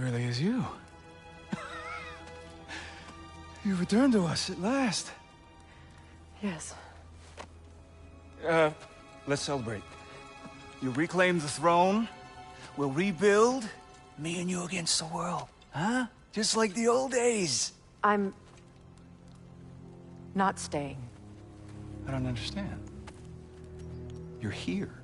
really is you. You returned to us at last. Yes. Let's celebrate. You reclaim the throne, we'll rebuild, me and you against the world. Huh? Just like the old days. I'm... not staying. I don't understand. You're here.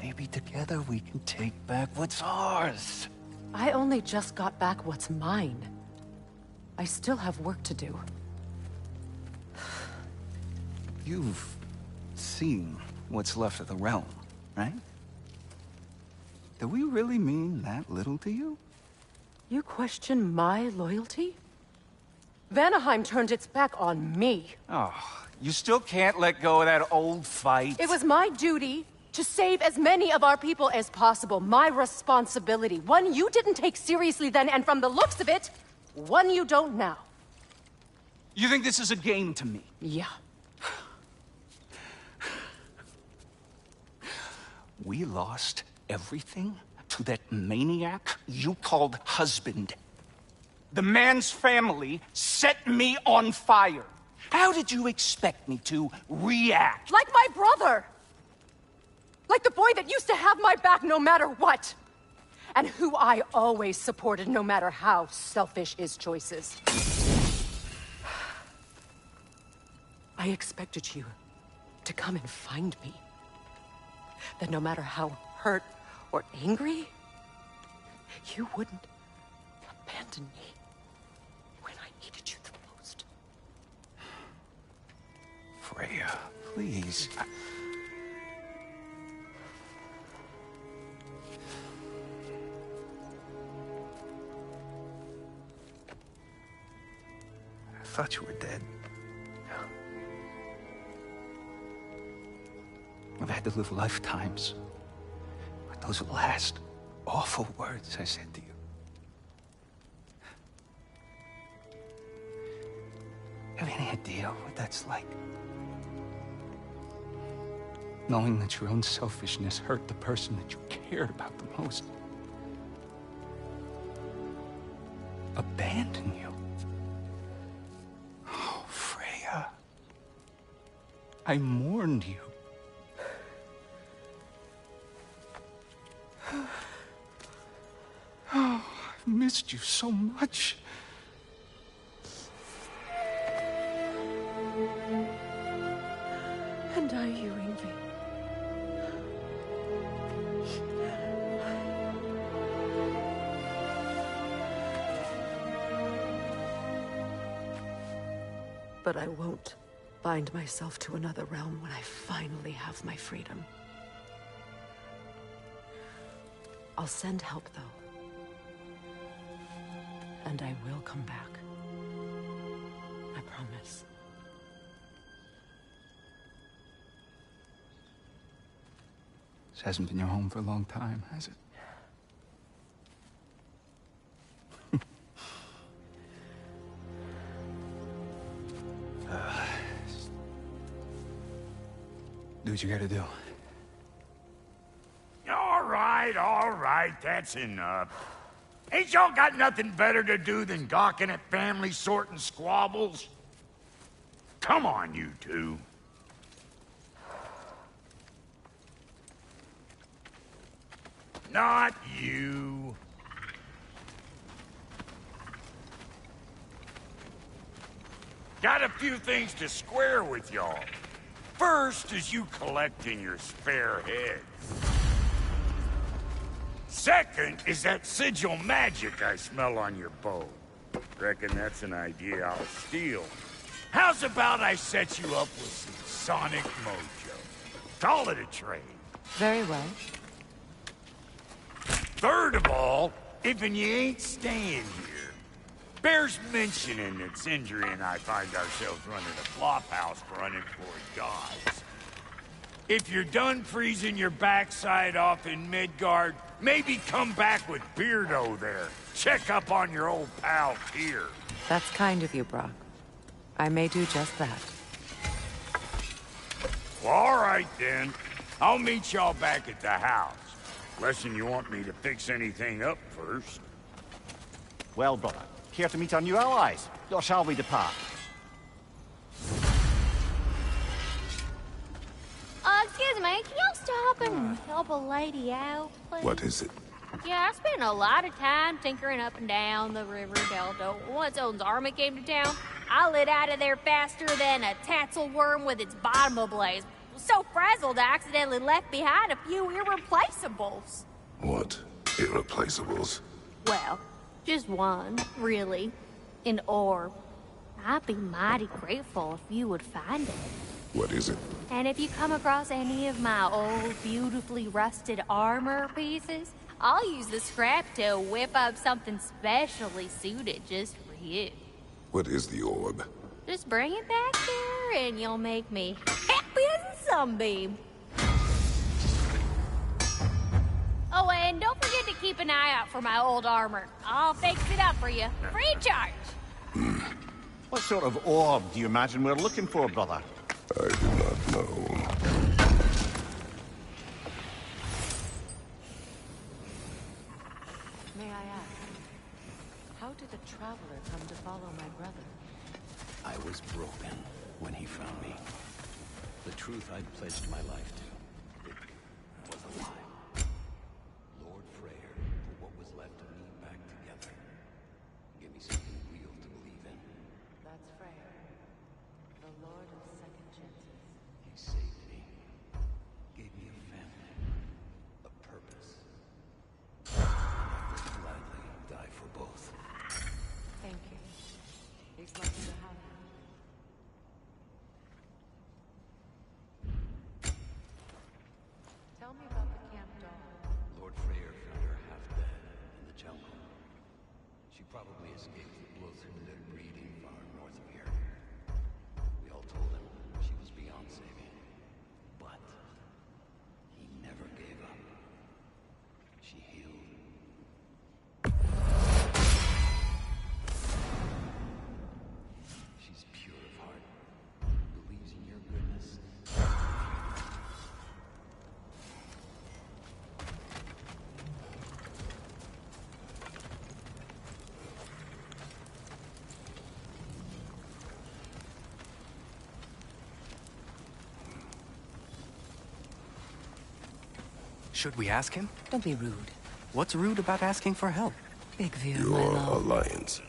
Maybe together we can take back what's ours. I only just got back what's mine. I still have work to do. You've seen what's left of the realm, right? Do we really mean that little to you? You question my loyalty? Vanaheim turned its back on me. Oh, you still can't let go of that old fight? It was my duty to save as many of our people as possible. My responsibility. One you didn't take seriously then, and from the looks of it, one you don't now. You think this is a game to me? Yeah. We lost everything to that maniac you called husband. The man's family set me on fire. How did you expect me to react? Like my brother! Like the boy that used to have my back no matter what! And who I always supported no matter how selfish his choices. I expected you to come and find me. That no matter how hurt or angry, you wouldn't abandon me when I needed you the most. Freya, please. I thought you were dead. I've had to live lifetimes with those last awful words I said to you. Have any idea what that's like? Knowing that your own selfishness hurt the person that you cared about the most. Abandon you. Oh, Freya. I mourned you. Oh, I've missed you so much. And I you, Ingvi. But I won't bind myself to another realm when I finally have my freedom. I'll send help, though. And I will come back. I promise. This hasn't been your home for a long time, has it? Do what you gotta do. All right, that's enough. Ain't y'all got nothing better to do than gawking at family sorting squabbles? Come on, you two. Not you. Got a few things to square with y'all. First is you collecting your spare heads. Second is that sigil magic I smell on your bow. Reckon that's an idea I'll steal. How's about I set you up with some sonic mojo? Call it a trade. Very well. Third of all, if you ain't staying here, bears mentioning that Sindri and I find ourselves running a flop house for unemployed gods. If you're done freezing your backside off in Midgard, maybe come back with Beardo there. Check up on your old pal Tyr. That's kind of you, Brock. I may do just that. Well, all right then. I'll meet y'all back at the house. Lesson you want me to fix anything up first. Well, brother, care to meet our new allies? Or shall we depart? Excuse me, can y'all stop and help a lady out, please? What is it? Yeah, I spent a lot of time tinkering up and down the river delta. Once Odin's army came to town, I lit out of there faster than a tassel worm with its bottom ablaze. So frazzled, I accidentally left behind a few irreplaceables. What? Irreplaceables? Well, just one, really. An orb. I'd be mighty grateful if you would find it. What is it? And if you come across any of my old, beautifully rusted armor pieces, I'll use the scrap to whip up something specially suited just for you. What is the orb? Just bring it back here and you'll make me happy as a sunbeam. Oh, and don't forget to keep an eye out for my old armor. I'll fix it up for you, free of charge. What sort of orb do you imagine we're looking for, brother? I do not know. May I ask, how did a traveler come to follow my brother? I was broken when he found me. The truth I'd pledged my life to, it was a lie. Lord Freyr put what was left of me back together. Give me something real to believe in. That's Freyr, the Lord of Second Chances. He saved me. Gave me a family. A purpose. I would gladly die for both. Thank you. He's lucky to have you. Tell me about the camp dog. Lord Freyr found her half dead in the jungle. She probably escaped the blood-suited breeding farm north of here. We all told him she was beyond saving. But he never gave up. She healed. She's pure of heart. Believes in your goodness. Should we ask him? Don't be rude. What's rude about asking for help? Big view, my Your love. alliance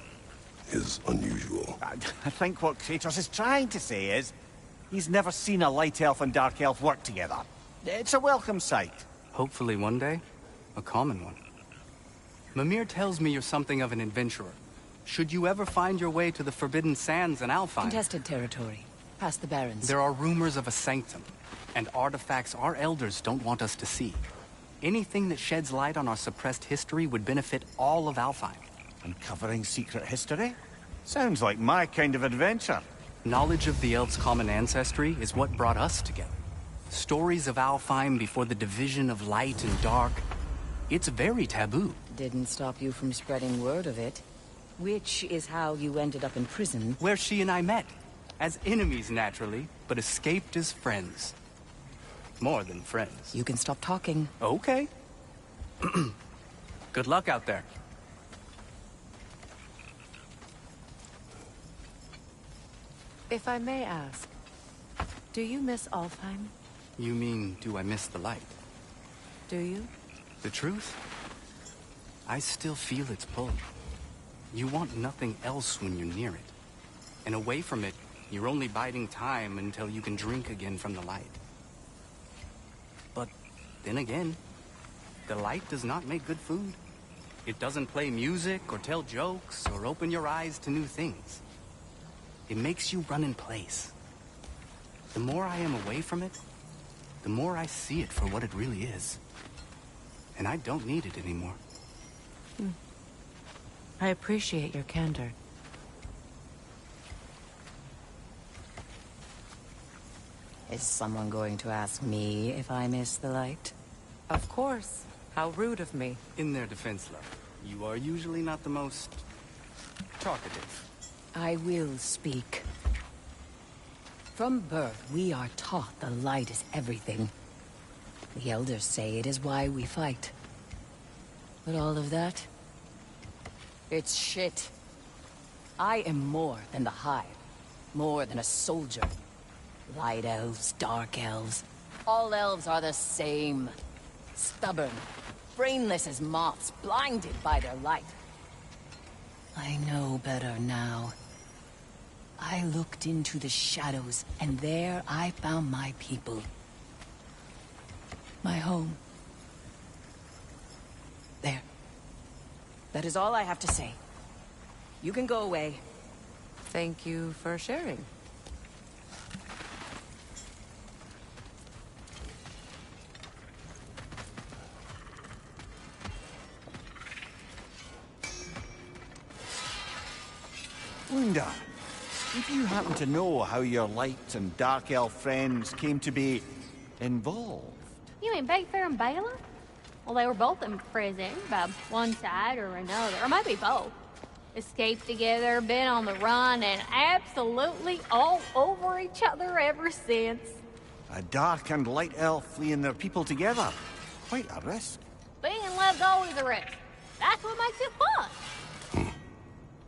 is unusual. I think what Kratos is trying to say is, he's never seen a light elf and dark elf work together. It's a welcome sight. Hopefully one day, a common one. Mimir tells me you're something of an adventurer. Should you ever find your way to the Forbidden Sands in Alfheim, Contested territory. Past the Barrens. there are rumors of a sanctum, and artifacts our elders don't want us to see. Anything that sheds light on our suppressed history would benefit all of Alfheim. Uncovering secret history? Sounds like my kind of adventure. Knowledge of the elves' common ancestry is what brought us together. Stories of Alfheim before the division of light and dark. It's very taboo. Didn't stop you from spreading word of it. Which is how you ended up in prison. Where she and I met. As enemies, naturally, but escaped as friends. More than friends. You can stop talking. Okay. Good luck out there. If I may ask, do you miss Alfheim? You mean, do I miss the light? Do you? The truth? I still feel its pull. You want nothing else when you're near it. And away from it, you're only biding time until you can drink again from the light. But then again, the light does not make good food. It doesn't play music or tell jokes or open your eyes to new things. It makes you run in place. The more I am away from it, the more I see it for what it really is. And I don't need it anymore. I appreciate your candor. Is someone going to ask me if I miss the light? Of course. How rude of me. In their defense, love, you are usually not the most talkative. I will speak. From birth, we are taught the light is everything. The elders say it is why we fight. But all of that, it's shit. I am more than the Hive. More than a soldier. Light elves, dark elves. All elves are the same. Stubborn. Brainless as moths, blinded by their light. I know better now. I looked into the shadows, and there I found my people. My home. There. That is all I have to say. You can go away. Thank you for sharing. Unda, if you happen to know how your light and dark elf friends came to be involved? You mean Bayfair and Bela? Well, they were both in prison by one side or another, or maybe both. Escaped together, been on the run, and absolutely all over each other ever since. A dark and light elf fleeing their people together. Quite a risk. Being in love's always a risk. That's what makes it fun.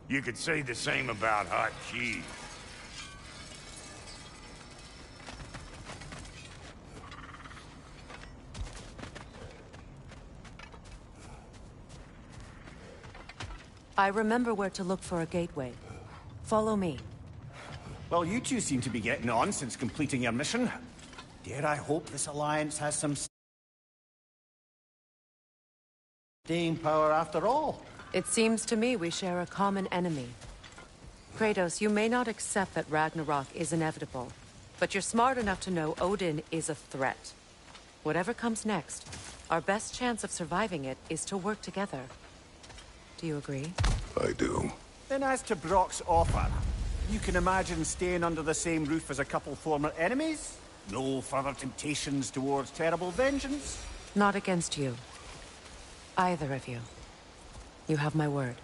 You could say the same about hot cheese. I remember where to look for a gateway. Follow me. Well, you two seem to be getting on since completing your mission. Dare I hope this alliance has some staying power after all? It seems to me we share a common enemy. Kratos, you may not accept that Ragnarok is inevitable, but you're smart enough to know Odin is a threat. Whatever comes next, our best chance of surviving it is to work together. Do you agree? I do. Then as to Brock's offer, you can imagine staying under the same roof as a couple former enemies? No further temptations towards terrible vengeance? Not against you. Either of you. You have my word.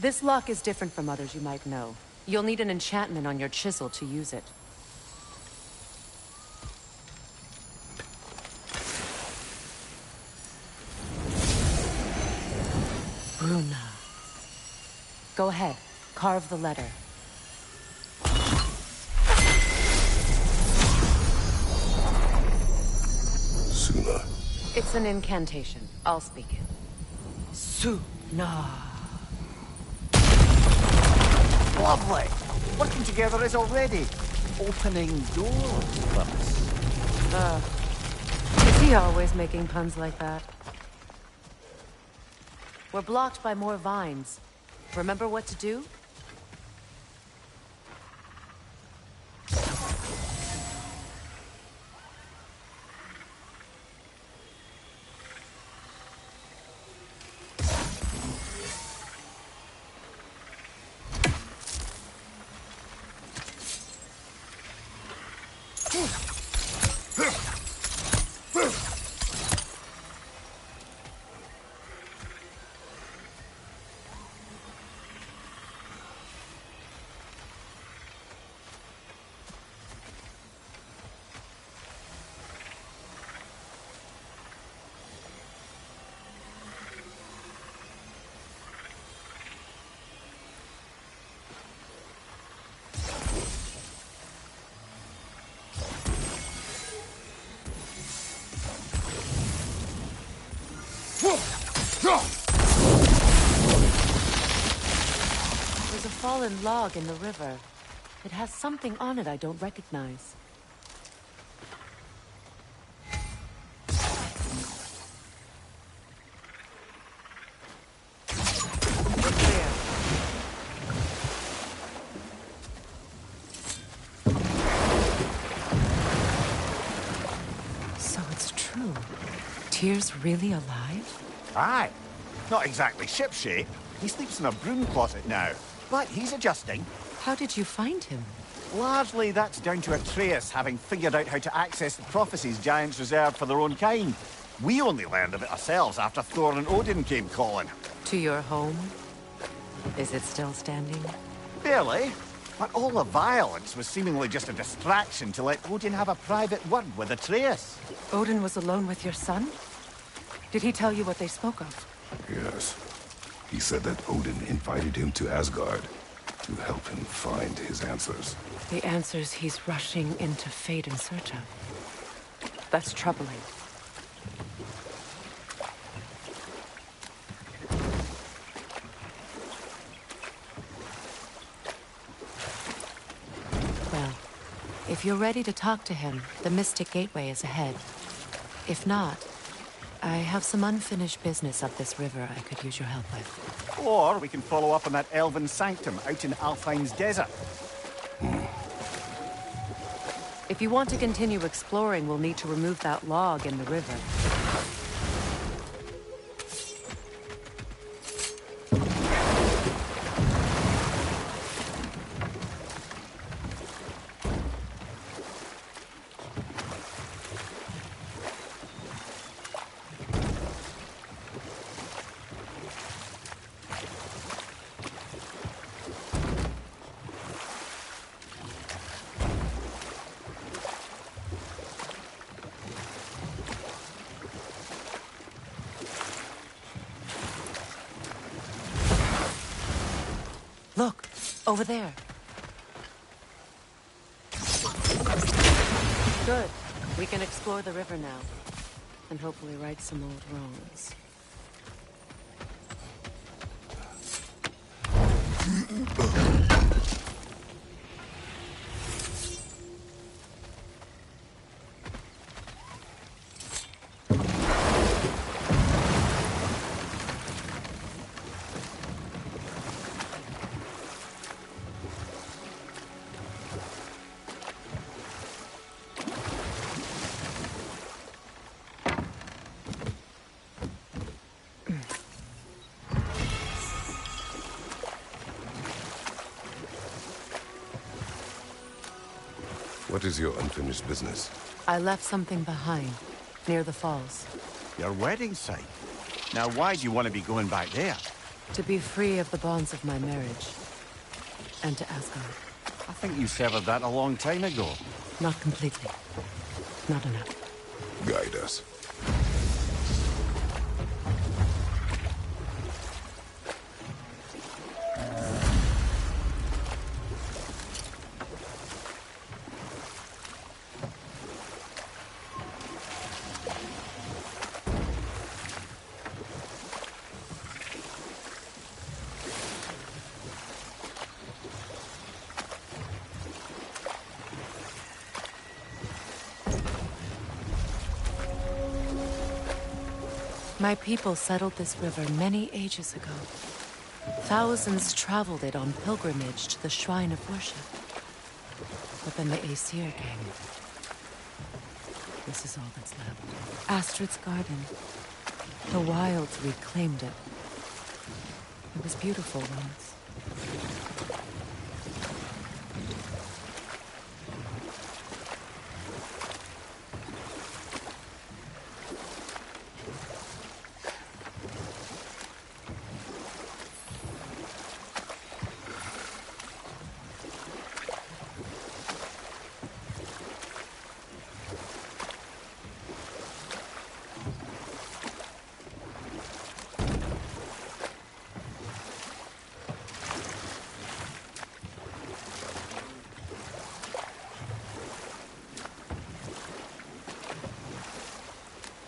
This lock is different from others you might know. You'll need an enchantment on your chisel to use it. Bruna. Go ahead. Carve the letter. Suna. It's an incantation. I'll speak it. Suna. Lovely! Working together is already opening doors for us. Is he always making puns like that? We're blocked by more vines. Remember what to do? There's a fallen log in the river. It has something on it I don't recognize. We're clear. So it's true. Tyr's really alive? Aye. Not exactly shipshape. He sleeps in a broom closet now. But he's adjusting. How did you find him? Largely, that's down to Atreus having figured out how to access the prophecies giants reserved for their own kind. We only learned of it ourselves after Thor and Odin came calling. To your home? Is it still standing? Barely. But all the violence was seemingly just a distraction to let Odin have a private word with Atreus. Odin was alone with your son? Did he tell you what they spoke of? Yes. He said that Odin invited him to Asgard to help him find his answers. The answers he's rushing into fate in search of. That's troubling. Well, if you're ready to talk to him, the Mystic Gateway is ahead. If not, I have some unfinished business up this river I could use your help with. Or we can follow up on that elven sanctum out in Alfine's desert. If you want to continue exploring, we'll need to remove that log in the river. Look, over there. Good. We can explore the river now. And hopefully right some old wrongs. What is your unfinished business? I left something behind, near the falls. Your wedding site. Now, why do you want to be going back there? To be free of the bonds of my marriage. And to Asgard. I think you severed that a long time ago. Not completely. Not enough. Guide us. My people settled this river many ages ago. Thousands traveled it on pilgrimage to the shrine of worship. But then the Aesir came. This is all that's left. Astrid's garden. The wilds reclaimed it. It was beautiful once.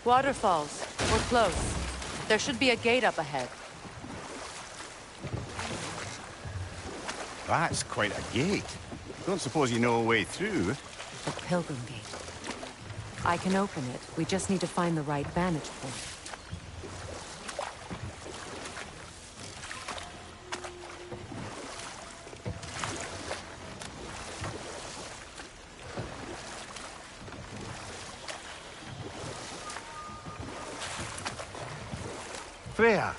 Waterfalls. We're close. There should be a gate up ahead. That's quite a gate. Don't suppose you know a way through? The Pilgrim Gate. I can open it. We just need to find the right vantage point. Freya,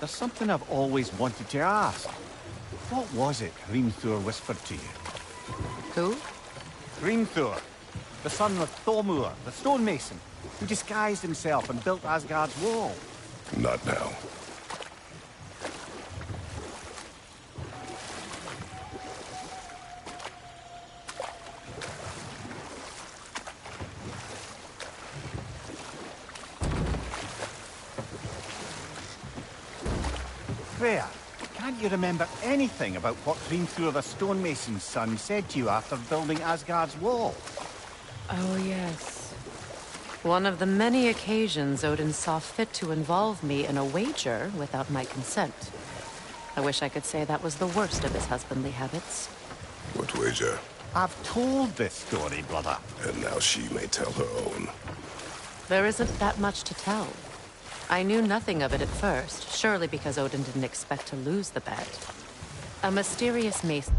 there's something I've always wanted to ask. What was it Hrimthur whispered to you? Who? Hrimthur, the son of Thormur, the stonemason, who disguised himself and built Asgard's wall. Not now. Freya, can't you remember anything about what Hrimthur the stonemason's son said to you after building Asgard's wall? Oh, yes. One of the many occasions Odin saw fit to involve me in a wager without my consent. I wish I could say that was the worst of his husbandly habits. What wager? I've told this story, brother. And now she may tell her own. There isn't that much to tell. I knew nothing of it at first, surely because Odin didn't expect to lose the bet. A mysterious mason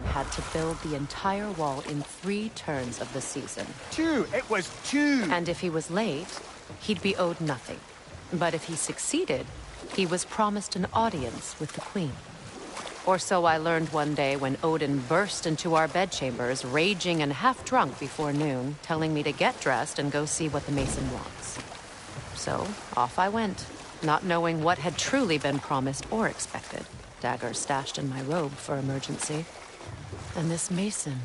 had to build the entire wall in 3 turns of the season. 2! It was 2! And if he was late, he'd be owed nothing. But if he succeeded, he was promised an audience with the queen. Or so I learned one day when Odin burst into our bedchambers, raging and half drunk before noon, telling me to get dressed and go see what the mason wants. So, off I went, not knowing what had truly been promised or expected. Dagger stashed in my robe for emergency. And this mason,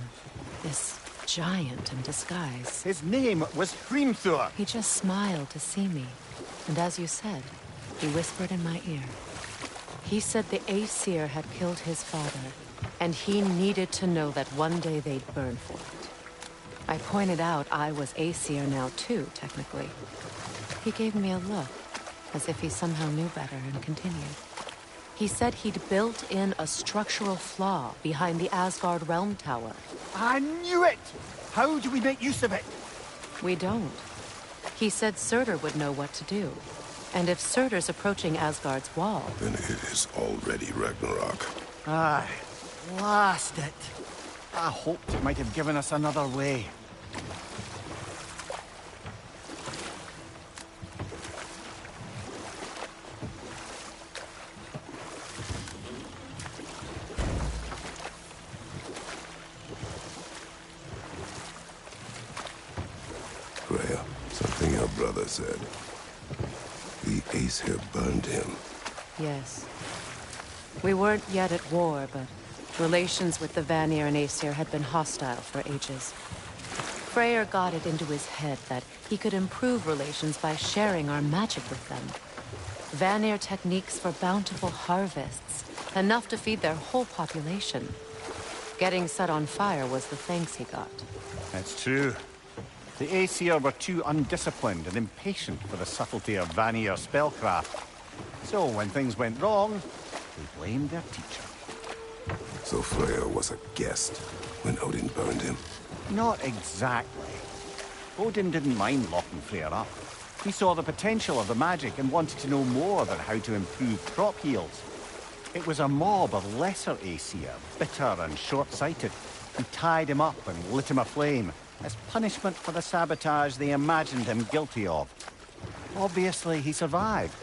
this giant in disguise. His name was Hrimthur. He just smiled to see me. And as you said, he whispered in my ear. He said the Aesir had killed his father, and he needed to know that one day they'd burn for it. I pointed out I was Aesir now too, technically. He gave me a look, as if he somehow knew better, and continued. He said he'd built in a structural flaw behind the Asgard Realm Tower. I knew it! How do we make use of it? We don't. He said Surtur would know what to do. And if Surtur's approaching Asgard's wall... Then it is already Ragnarok. Aye, blast it. I hoped it might have given us another way. her brother said. The Aesir burned him. Yes. We weren't yet at war, but relations with the Vanir and Aesir had been hostile for ages. Freyr got it into his head that he could improve relations by sharing our magic with them. Vanir techniques for bountiful harvests, enough to feed their whole population. Getting set on fire was the thanks he got. It's true. The Aesir were too undisciplined and impatient for the subtlety of Vanir spellcraft. So when things went wrong, they blamed their teacher. So Freyr was a guest when Odin burned him. Not exactly. Odin didn't mind locking Freyr up. He saw the potential of the magic and wanted to know more than how to improve crop yields. It was a mob of lesser Aesir, bitter and short-sighted, who tied him up and lit him aflame as punishment for the sabotage they imagined him guilty of. Obviously, he survived.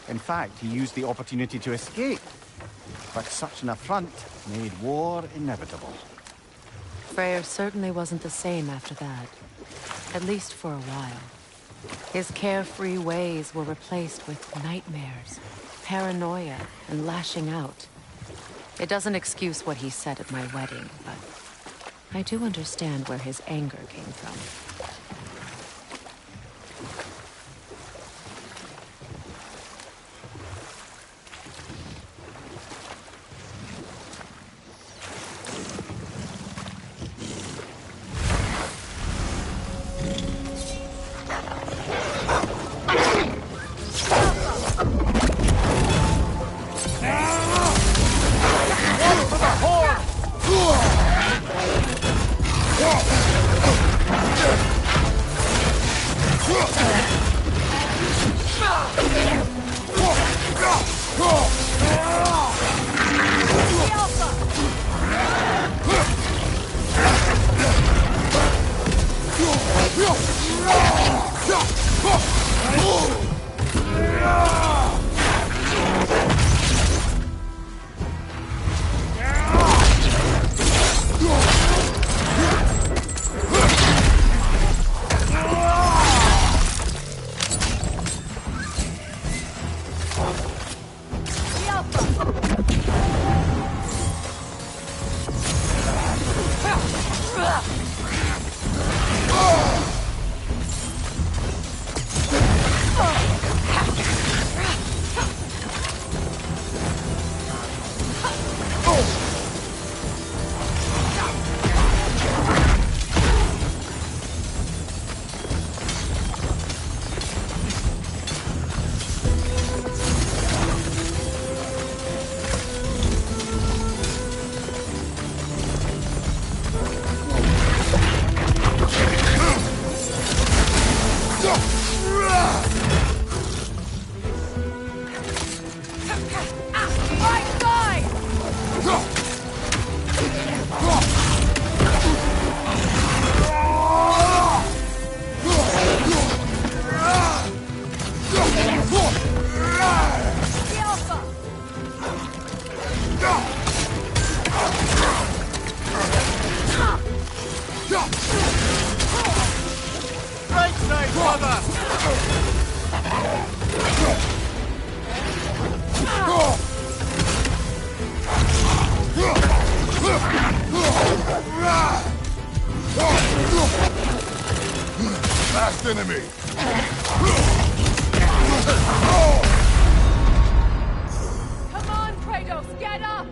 In fact, he used the opportunity to escape. But such an affront made war inevitable. Freyr certainly wasn't the same after that. At least for a while. His carefree ways were replaced with nightmares, paranoia, and lashing out. It doesn't excuse what he said at my wedding, but I do understand where his anger came from. Last enemy! Come on, Kratos, get up!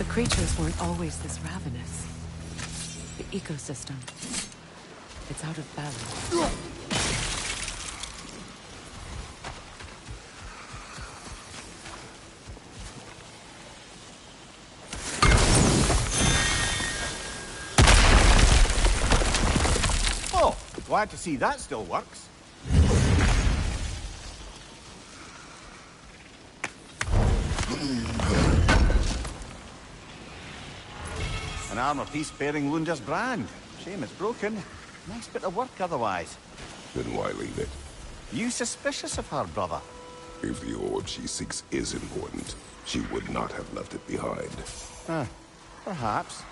Creatures weren't always this ravenous. The ecosystem, it's out of balance. Oh, glad to see that still works. An armor piece bearing Lunda's brand. Shame it's broken. Nice bit of work otherwise. Then why leave it? You suspicious of her, brother? If the orb she seeks is important, she would not have left it behind. Perhaps.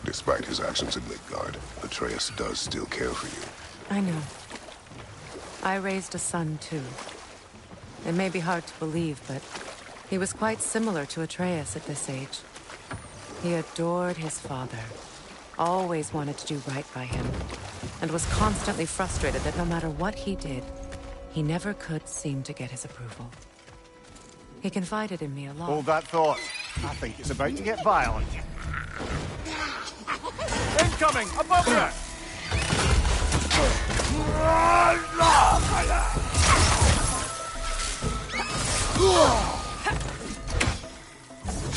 Despite his actions in Midgard, Atreus does still care for you. I know. I raised a son, too. It may be hard to believe, but he was quite similar to Atreus at this age. He adored his father, always wanted to do right by him, and was constantly frustrated that no matter what he did, he never could seem to get his approval. He confided in me a lot. Hold that thought. I think it's about to get violent. Incoming! Above you!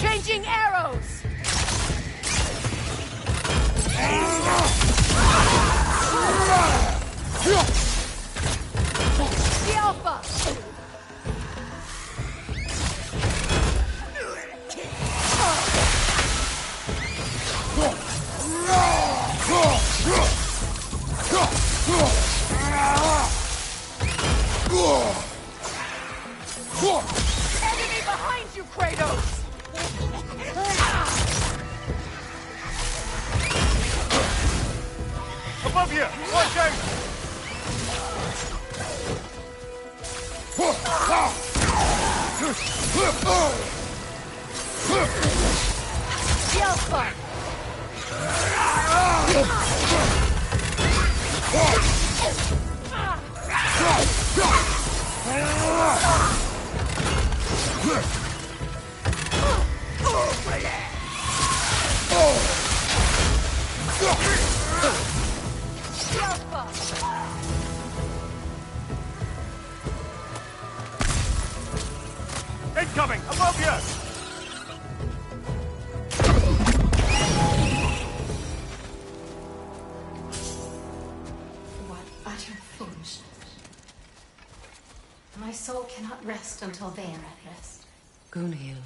Changing arrows! The Alpha! Enemy behind you, Kratos! Above you! Watch out! The Alpha! The Alpha! Incoming! Above you! What utter foolishness. My soul cannot rest until they are at rest. Gunhild.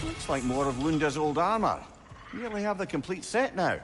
Looks like more of Lunda's old armor. We nearly have the complete set now.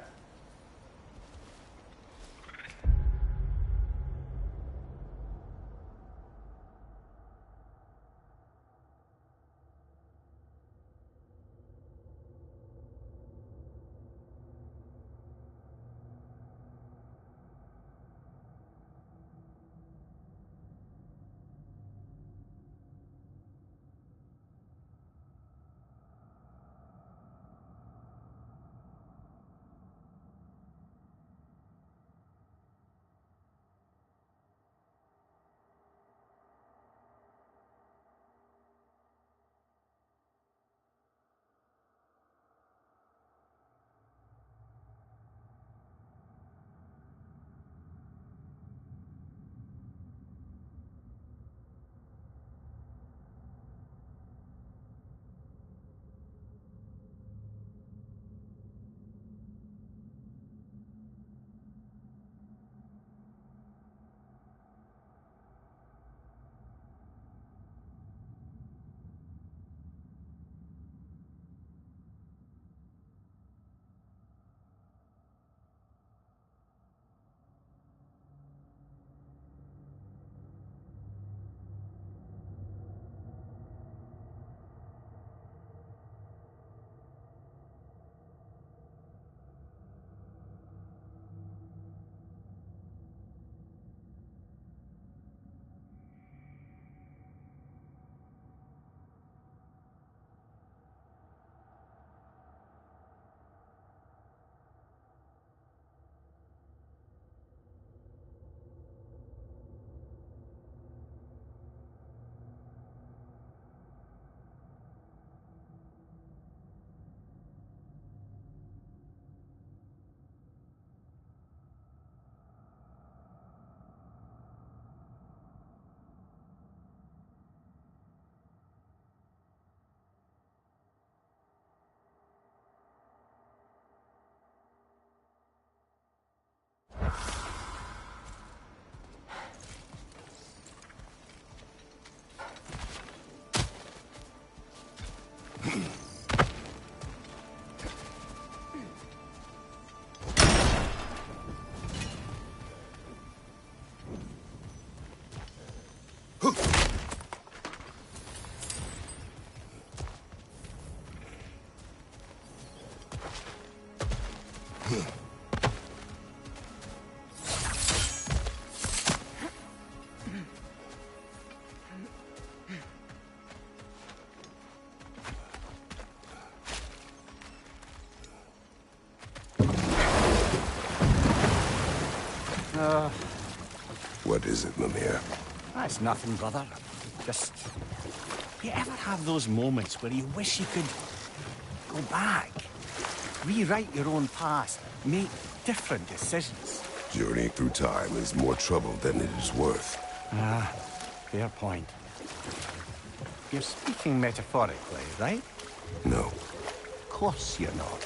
What is it, Mimir? That's nothing, brother. Just... You ever have those moments where you wish you could go back? Rewrite your own past, make different decisions? Journeying through time is more trouble than it is worth. Ah, fair point. You're speaking metaphorically, right? No. Of course you're not.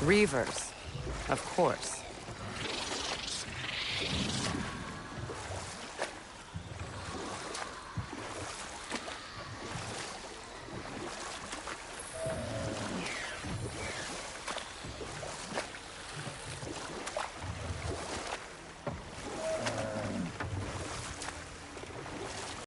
Reavers, of course.